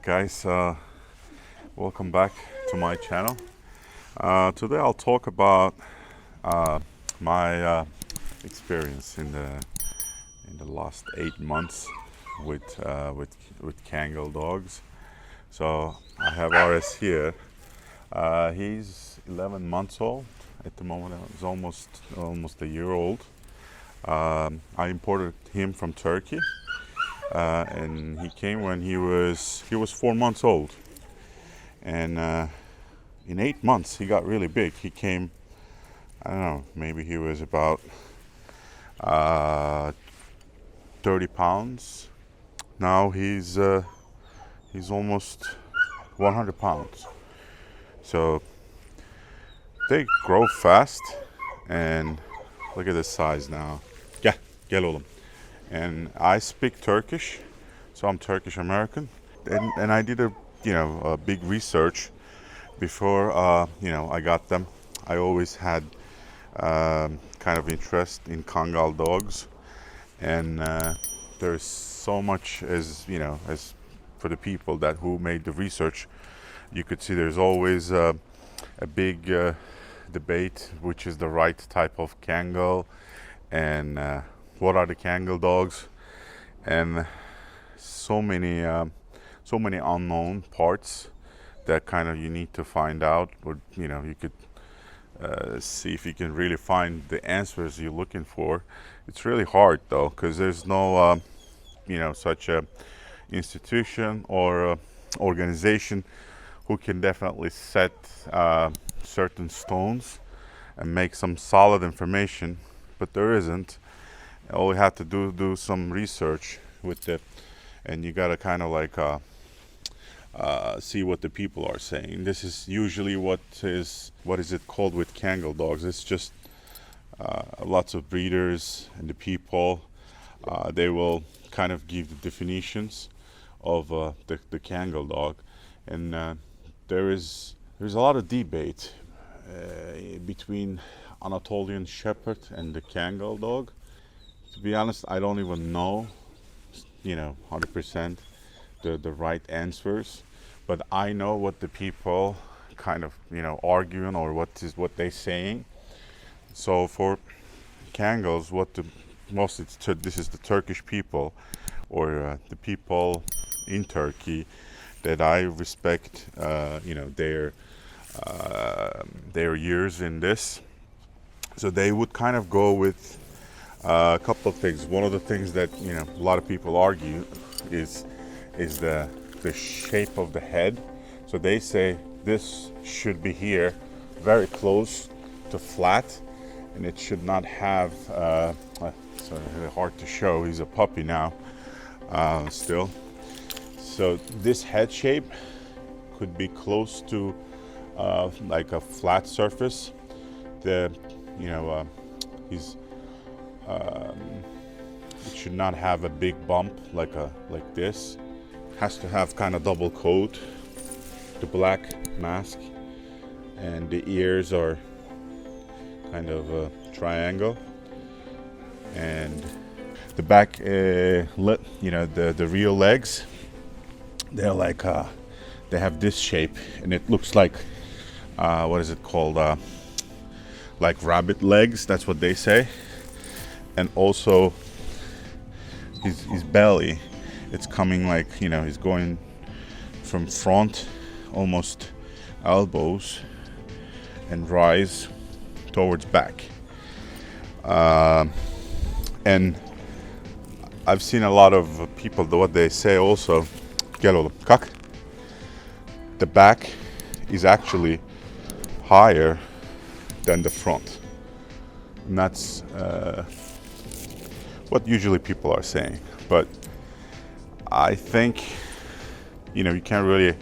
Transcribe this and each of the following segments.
guys, welcome back to my channel. Today I'll talk about my experience in the last 8 months with Kangal dogs. So I have Ares here. He's 11 months old at the moment. He's almost a year old. I imported him from Turkey. And he came when he was 4 months old, and in 8 months he got really big. He came, I don't know, maybe he was about 30 pounds. Now he's almost 100 pounds. So they grow fast, and look at the size now. Gel oğlum. And I speak Turkish, so I'm Turkish American, and I did a big research before I got them. I always had kind of interest in Kangal dogs, and there's so much as for the people who made the research, you could see there's always a big debate which is the right type of Kangal, and what are the Kangal dogs, and so many unknown parts that kind of you need to find out, or you could see if you can really find the answers you're looking for. It's really hard though, because there's no such a institution or organization who can definitely set certain stones and make some solid information, but there isn't. All we have to do some research with it, and you gotta kind of like see what the people are saying. This is usually what is it called with Kangal dogs. It's just lots of breeders and the people, they will kind of give the definitions of the Kangal dog, and there's a lot of debate between Anatolian Shepherd and the Kangal dog. To be honest, I don't even know 100% the right answers, but I know what the people kind of arguing, or what they're saying. So for Kangals, this is the Turkish people, or the people in Turkey that I respect, their years in this. So they would kind of go with a couple of things. One of the things that a lot of people argue is the shape of the head. So they say this should be here, very close to flat, and it should not have. It's really hard to show. He's a puppy now, still. So this head shape could be close to like a flat surface. It should not have a big bump like this. Has to have kind of double coat, the black mask, and the ears are kind of a triangle, and the back, the real legs, they're like they have this shape, and it looks like what is it called? Like rabbit legs. That's what they say. And also his belly, it's coming like he's going from front, almost elbows, and rise towards back. And I've seen a lot of people, what they say also, gel oğlum, kalk. The back is actually higher than the front, and that's what usually people are saying. But I think you can't really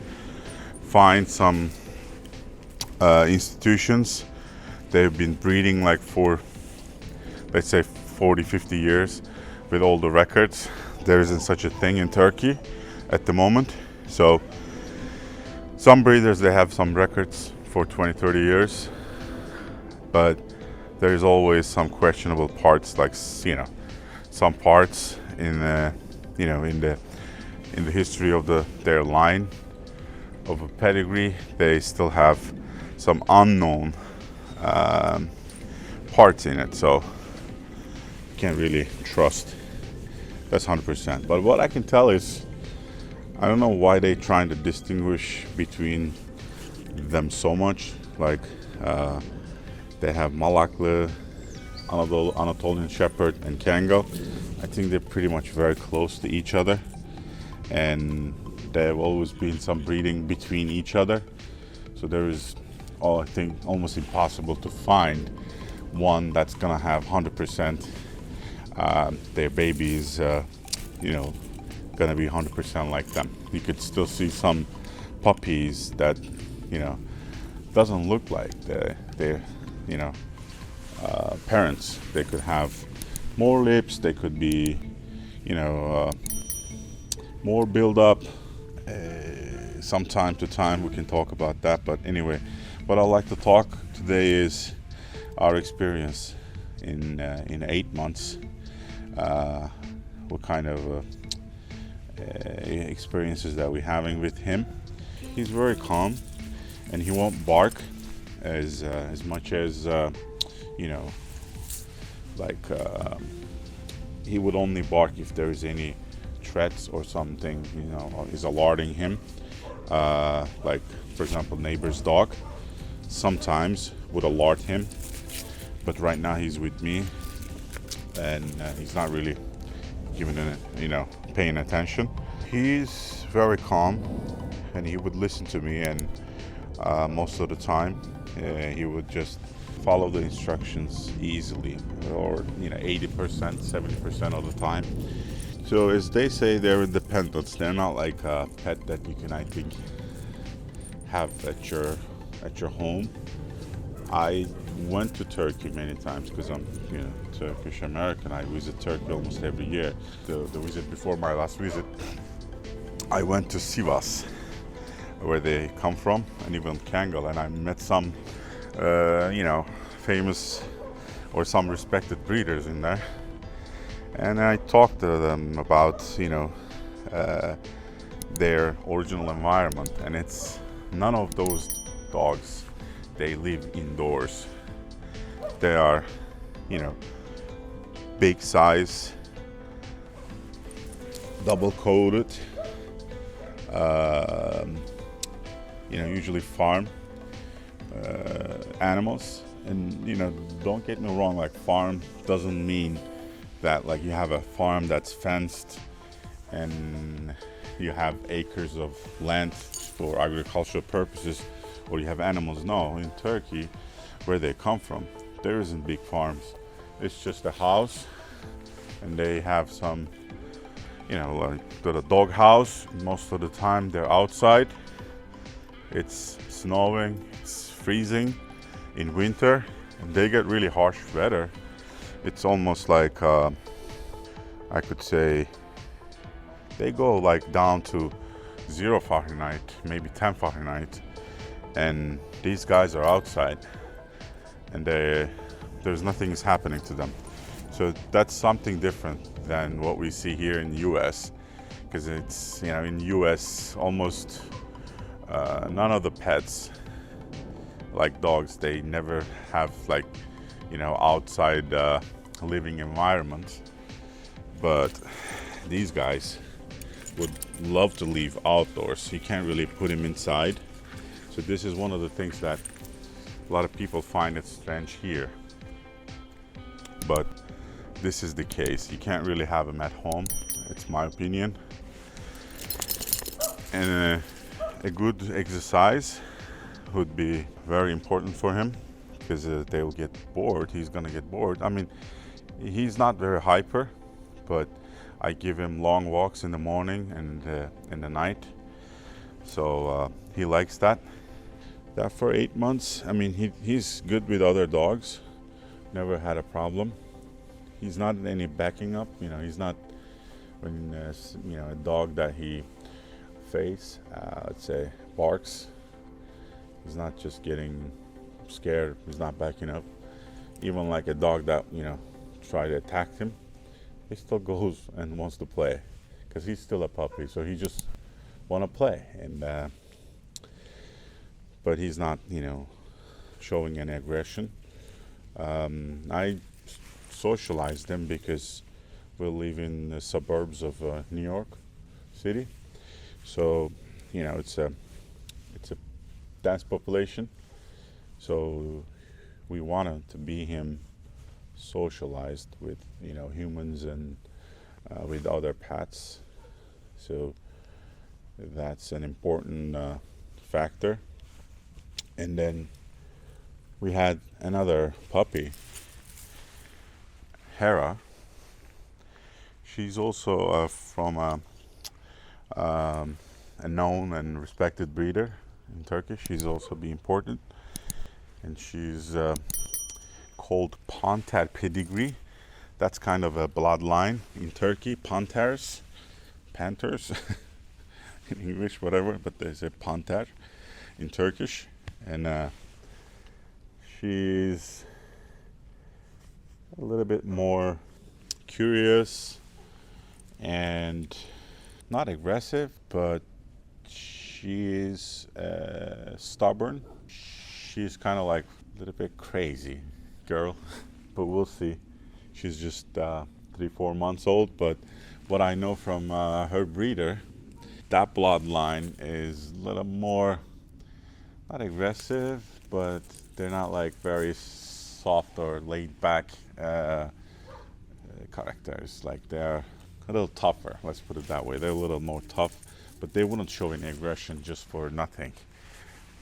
find some institutions. They've been breeding like for, let's say, 40-50 years with all the records. There isn't such a thing in Turkey at the moment. So some breeders, they have some records for 20-30 years, but there's always some questionable parts, like some parts in the in the history of their line of a pedigree, they still have some unknown parts in it, so you can't really trust. That's 100%. But what I can tell is, I don't know why they're trying to distinguish between them so much. Like they have Malaklı, Anatolian Shepherd, and Kangal. I think they're pretty much very close to each other, and there have always been some breeding between each other. So there is, I think, almost impossible to find one that's gonna have 100% their babies, gonna be 100% like them. You could still see some puppies that, doesn't look like their parents. They could have more lips. They could be, more build up. Some time to time we can talk about that. But anyway, what I'd like to talk today is our experience in 8 months. What kind of experiences that we're having with him. He's very calm, and he won't bark as much as he would only bark if there is any threats or something, is alerting him. Like, for example, neighbor's dog sometimes would alert him, but right now he's with me, and he's not really giving it, paying attention. He's very calm, and he would listen to me, and most of the time he would just follow the instructions easily, or 80%, 70% of the time. So as they say, they're independent. They're not like a pet that you can, I think, have at your home. I went to Turkey many times because I'm Turkish American. I visit Turkey almost every year. The visit before my last visit, I went to Sivas, where they come from, and even Kangal, and I met some famous or some respected breeders in there, and I talked to them about their original environment, and it's none of those dogs, they live indoors. They are big size, double coated, usually farm animals. And don't get me wrong, like, farm doesn't mean that like you have a farm that's fenced and you have acres of land for agricultural purposes, or you have animals. No, in Turkey, where they come from, there isn't big farms. It's just a house, and they have some, like the dog house. Most of the time they're outside. It's snowing, it's freezing in winter, and they get really harsh weather. It's almost like I could say they go like down to 0 Fahrenheit, maybe 10 Fahrenheit, and these guys are outside, and there's nothing is happening to them. So that's something different than what we see here in the US, because it's in the US almost none of the pets, like dogs, they never have like outside living environment. But these guys would love to live outdoors. You can't really put him inside. So this is one of the things that a lot of people find it strange here, but this is the case. You can't really have him at home. It's my opinion. And a good exercise would be very important for him, because they will get bored. He's gonna get bored. I mean, he's not very hyper, but I give him long walks in the morning and in the night. So he likes that. That for 8 months, I mean, he's good with other dogs. Never had a problem. He's not any backing up. He's not when a dog that he face, let's say, barks. He's not just getting scared. He's not backing up. Even like a dog that try to attack him, he still goes and wants to play, because he's still a puppy, so he just want to play, and but he's not, showing any aggression. I socialized him because we live in the suburbs of New York City, so it's a dense population. So we wanted to be him socialized with humans and with other pets. So that's an important factor. And then we had another puppy, Hera. She's also from a known and respected breeder in Turkey. She's also be important, and she's called Panter pedigree. That's kind of a bloodline in Turkey. Panthers in English, whatever, but they say Panter in Turkish, and she's a little bit more curious and not aggressive, but she is stubborn. She's kind of like a little bit crazy girl, but we'll see. She's just 3-4 months old, but what I know from her breeder, that bloodline is a little more, not aggressive, but they're not like very soft or laid back characters. Like they're a little tougher, let's put it that way. They're a little more tough, but they wouldn't show any aggression just for nothing.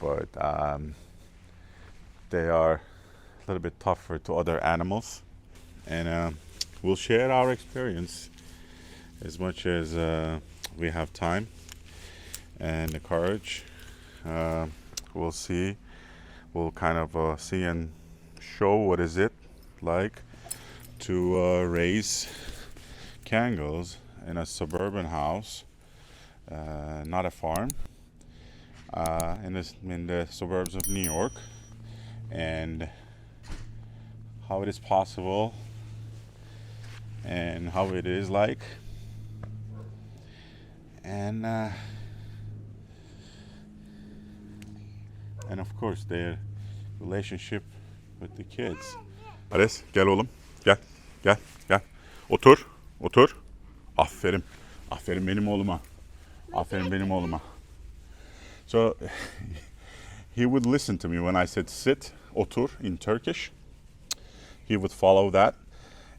But they are a little bit tougher to other animals, and we'll share our experience as much as we have time and the courage. We'll see. We'll kind of see and show what is it like to raise Kangals in a suburban house, not a farm, in the suburbs of New York, and how it is possible and how it is like, and of course their relationship with the kids. Ares, gel oğlum. Gel. Gel. Gel. Otur. Otur. Aferin. Aferin benim oğluma. Aferin benim oğluma. So he would listen to me when I said sit, otur in Turkish. He would follow that,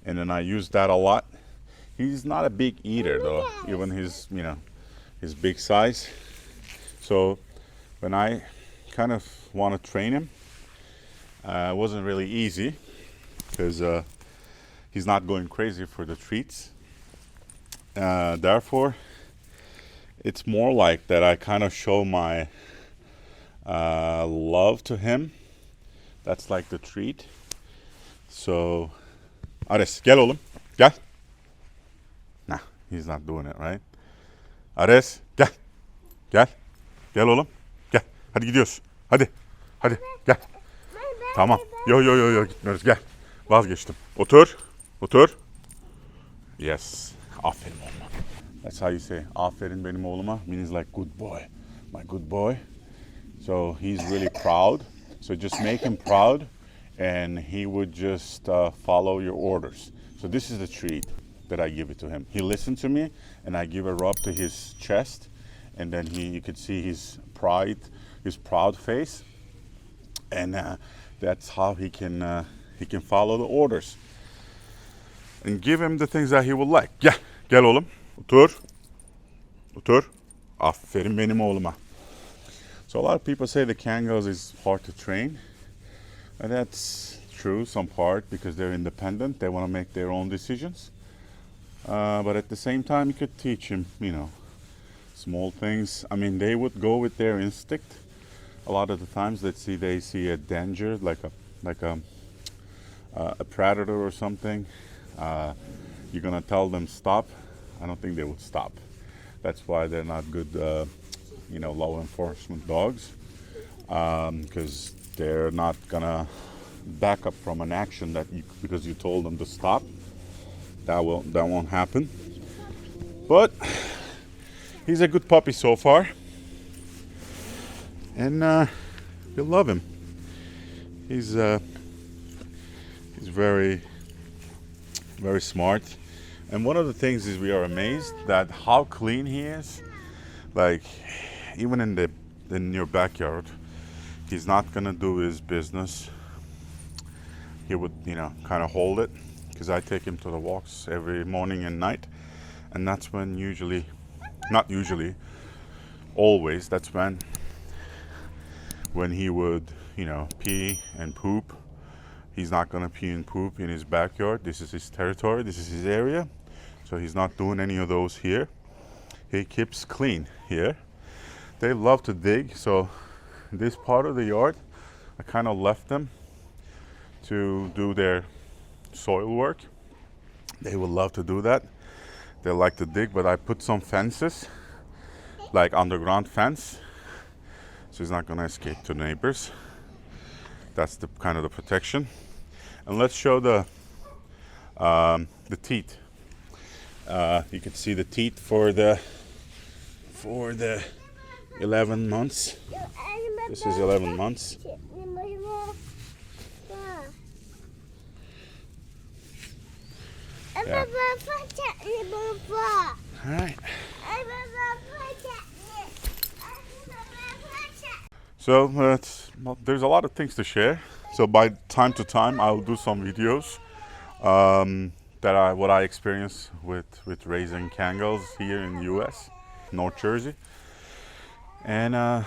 and then I use that a lot. He's not a big eater though, even his big size. So when I kind of want to train him, it wasn't really easy because he's not going crazy for the treats. Therefore, it's more like that I kind of show my love to him. That's like the treat. So, Ares, gel oğlum. Gel. Nah, he's not doing it, right? Ares, gel. Gel. Gel oğlum. Gel. Hadi gidiyoruz. Hadi. Hadi. Gel. Tamam. Yo gitmiyoruz. Gel. Vazgeçtim. Otur. Otur. Yes. Aferin oğluma. That's how you say aferin benim oğluma. Means like good boy. My good boy. So he's really proud. So just make him proud, and he would just follow your orders. So this is the treat that I give it to him. He listened to me, and I give a rub to his chest, and then you could see his proud face, and that's how he can follow the orders. And give him the things that he would like. Gel oğlum. Otur. Otur. Aferin benim oğluma. So a lot of people say the Kangals is hard to train. And that's true, some part, because they're independent. They want to make their own decisions. But at the same time, you could teach them, small things. I mean, they would go with their instinct. A lot of the times, they see a danger, like a predator or something. You're gonna tell them stop. I don't think they would stop. That's why they're not good, law enforcement dogs, because they're not gonna back up from an action because you told them to stop. That won't happen. But he's a good puppy so far, and you'll love him. He's very, very smart. And one of the things is we are amazed that how clean he is. Like, even in your backyard, he's not gonna do his business. He would, kind of hold it, because I take him to the walks every morning and night, and that's when not usually, always, that's when he would, pee and poop. He's not gonna pee and poop in his backyard. This is his territory, this is his area. So he's not doing any of those here. He keeps clean here. They love to dig, so this part of the yard, I kind of left them to do their soil work. They would love to do that. They like to dig, but I put some fences, like underground fence, so he's not gonna escape to neighbors. That's the kind of the protection. And let's show the teeth. You can see the teeth for the 11 months. This is 11 months. Yeah. All right. So there's a lot of things to share. So by time to time, I'll do some videos what I experience with raising Kangals here in the U.S., North Jersey, and I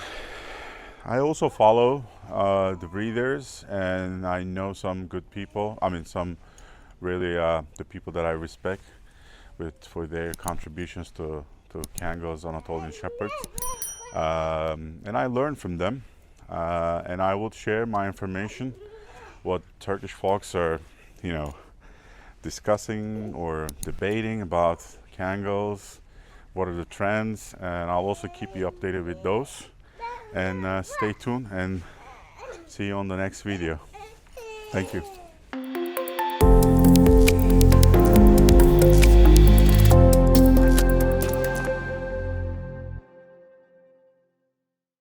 also follow the breeders, and I know some good people. I mean, some really the people that I respect for their contributions to Kangals Anatolian Shepherds, and I learn from them, and I will share my information, what Turkish folks are, discussing or debating about Kangals, what are the trends, and I'll also keep you updated with those. And stay tuned and see you on the next video. Thank you.